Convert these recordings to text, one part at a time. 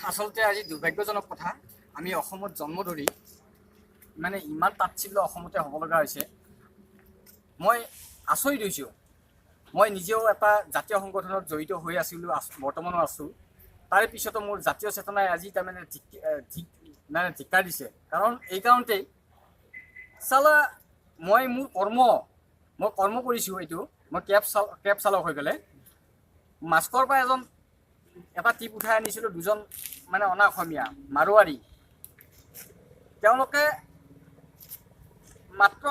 আচলতে আজি দুৰ্ভাগ্যজনক কথা আমি অসমত জন্ম ধৰি মানে ইমান তাচ্ছিল্য অসমতে হ'ব লগা হৈছে। মই আচৰিত হৈছোঁ। মই নিজেও এটা জাতীয় সংগঠনত জড়িত হৈ আছিলোঁ, বৰ্তমানো আছোঁ। তাৰে পিছতো মোৰ জাতীয় চেতনাই আজি তাৰমানে ধিক্কাৰ দিছে। কাৰণ এই কাৰণতেই চালা মই কৰ্ম কৰিছোঁ। এইটো মই কেব চালক হৈ পেলাই মাস্কৰ পৰা এটা টিপ উঠাই আনিছিলোঁ। দুজন মানে অনা অসমীয়া মাৰোৱাৰী, তেওঁলোকে মাত্ৰ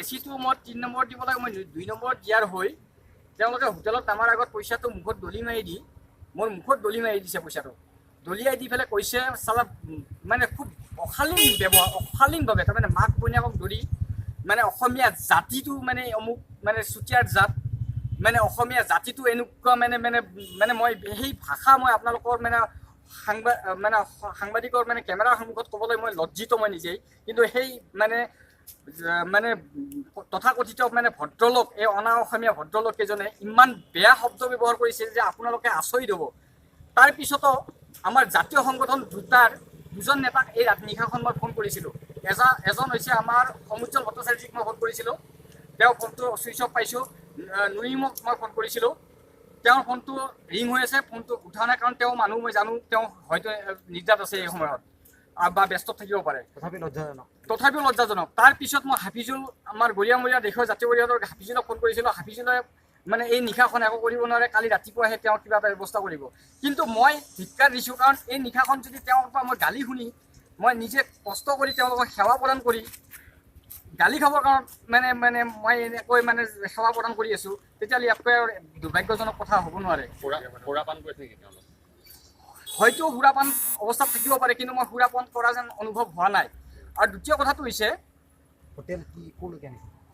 এচিটো মই 3 নম্বৰত দিব লাগে, মই 2 নম্বৰত দিয়াৰ হৈ তেওঁলোকে হোটেলত নামাৰ আগত পইচাটো মুখত দলি মাৰি দি মোৰ মুখত দলি মাৰি দিছে। পইচাটো দলিয়াই দি পেলাই কৈছে চালা মানে খুব অশালীনভাৱে তাৰমানে মাক বনীয়াকক ধৰি মানে অসমীয়া জাতিটো মানে অমুক মানে চুতীয়াৰ জাত, মানে অসমীয়া জাতিটো এনেকুৱা মানে মই সেই ভাষা মই আপোনালোকৰ সাংবাদিকৰ কেমেৰাৰ সন্মুখত ক'বলৈ মই লজ্জিত মই নিজেই। কিন্তু সেই তথাকথিত ভদ্ৰলোক, এই অনা অসমীয়া ভদ্ৰলোক কেইজনে ইমান বেয়া শব্দ ব্যৱহাৰ কৰিছিল যে আপোনালোকে আচৰিত হ'ব। তাৰ পিছতো আমাৰ জাতীয় সংগঠন দুজন নেতাক এই নিশাখন মই ফোন কৰিছিলোঁ। এজন হৈছে আমাৰ সমুজ্জ্বল ভট্টাচাৰ্যক মই ফোন কৰিছিলোঁ, তেওঁৰ ফোনটো ছুইচ অফ পাইছোঁ। নুৰিমক মই ফোন কৰিছিলোঁ, তেওঁৰ ফোনটো ৰিং হৈ আছে, ফোনটো উঠা নাই। কাৰণ তেওঁ মানুহ মই জানো, তেওঁ হয়তো নিদ্ৰাত আছে এই সময়ত বা ব্যস্ত থাকিব পাৰে। তথাপিও লজ্জাজনক। তাৰ পিছত মই হাফিজুল, আমাৰ গৰিয়ামৰীয়া দেশৰ জাতীয় পৰিষদৰ হাফিজুলক ফোন কৰিছিলোঁ। হাফিজুলে এই নিশাখন একো কৰিব নোৱাৰে, কালি ৰাতিপুৱাহে তেওঁ কিবা এটা ব্যৱস্থা কৰিব। কিন্তু মই ধিক্কাৰ দিছোঁ, কাৰণ এই নিশাখন যদি তেওঁৰ পৰা মই গালি শুনি মই নিজে কষ্ট কৰি তেওঁলোকক সেৱা প্ৰদান কৰি গালি খাবৰ কাৰণ মই এনেকৈ সেৱা প্ৰদান কৰি আছোঁ, তেতিয়াহ'লে ইয়াতকৈ আৰু দুৰ্ভাগ্যজনক কথা হ'ব নোৱাৰে। হয়তো সুৰাপান অৱস্থাত থাকিব পাৰে, কিন্তু মই সুৰাপান কৰা যেন অনুভৱ হোৱা নাই। আৰু দ্বিতীয় কথাটো হৈছে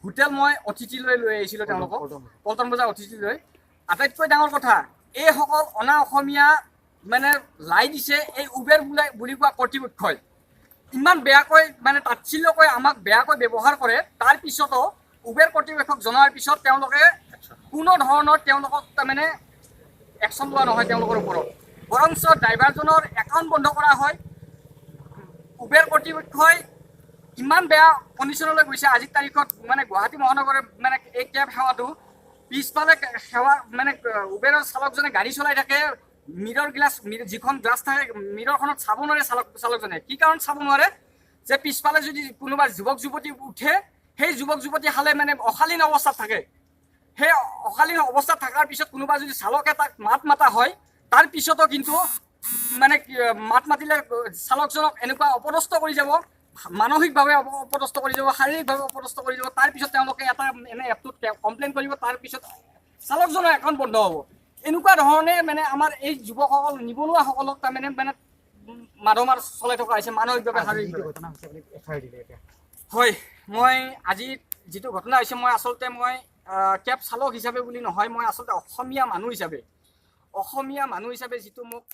হোটেল মই অতিথিলৈ লৈ আহিছিলোঁ তেওঁলোকক, পল্টন বজাৰ অতিথিলৈ। আটাইতকৈ ডাঙৰ কথা, এইসকল অনা অসমীয়া লাই দিছে এই উবেৰ বুলি কোৱা কৰ্তৃপক্ষই। ইমান বেয়াকৈ তাচ্ছিল্যকৈ আমাক বেয়াকৈ ব্যৱহাৰ কৰে। তাৰ পিছতো উবেৰ কৰ্তৃপক্ষক জনাৰ পিছত তেওঁলোকে কোনো ধৰণৰ তেওঁলোকক একশ্যন লোৱা নহয় তেওঁলোকৰ ওপৰত, বৰঞ্চ ড্ৰাইভাৰজনৰ একাউণ্ট বন্ধ কৰা হয়। উবেৰ কৰ্তৃপক্ষই ইমান বেয়া কণ্ডিশ্যনলৈ গৈছে আজিৰ তাৰিখত, গুৱাহাটী মহানগৰৰ এই কেব সেৱাটো পিছফালে উবেৰৰ চালকজনে গাড়ী চলাই থাকে, যিখন গ্লাছ থাকে মিৰৰখনত চাব নোৱাৰে চালকজনে। কি কাৰণ চাব নোৱাৰে? যে পিছফালে যদি কোনোবা যুৱক যুৱতী উঠে, সেই যুৱক যুৱতী হালে অশালীন অৱস্থাত থাকে। সেই অশালীন অৱস্থাত থকাৰ পিছত কোনোবা যদি চালকে তাক মাত মাতা হয়, তাৰ পিছতো কিন্তু মাত মাতিলে চালকজনক এনেকুৱা অপদস্থ কৰি যাব, মানসিকভাৱে অপদস্থ কৰি যাব, শাৰীৰিকভাৱে অপদস্থ কৰি যাব। তাৰপিছত তেওঁলোকে এপটোত কমপ্লেইন কৰিব, তাৰপিছত চালকজনৰ একাউণ্ট বন্ধ হ'ব। এনেকুৱা ধৰণে আমাৰ এই যুৱকসকল নিবনুৱাসকলক মাৰ চলাই থকা হৈছে মানসিকভাৱে, শাৰীৰিকভাৱে। হয়, মই আজি যিটো ঘটনা হৈছে, মই আচলতে কেব চালক হিচাপে বুলি নহয়, মই আচলতে অসমীয়া মানুহ হিচাপে যিটো মোক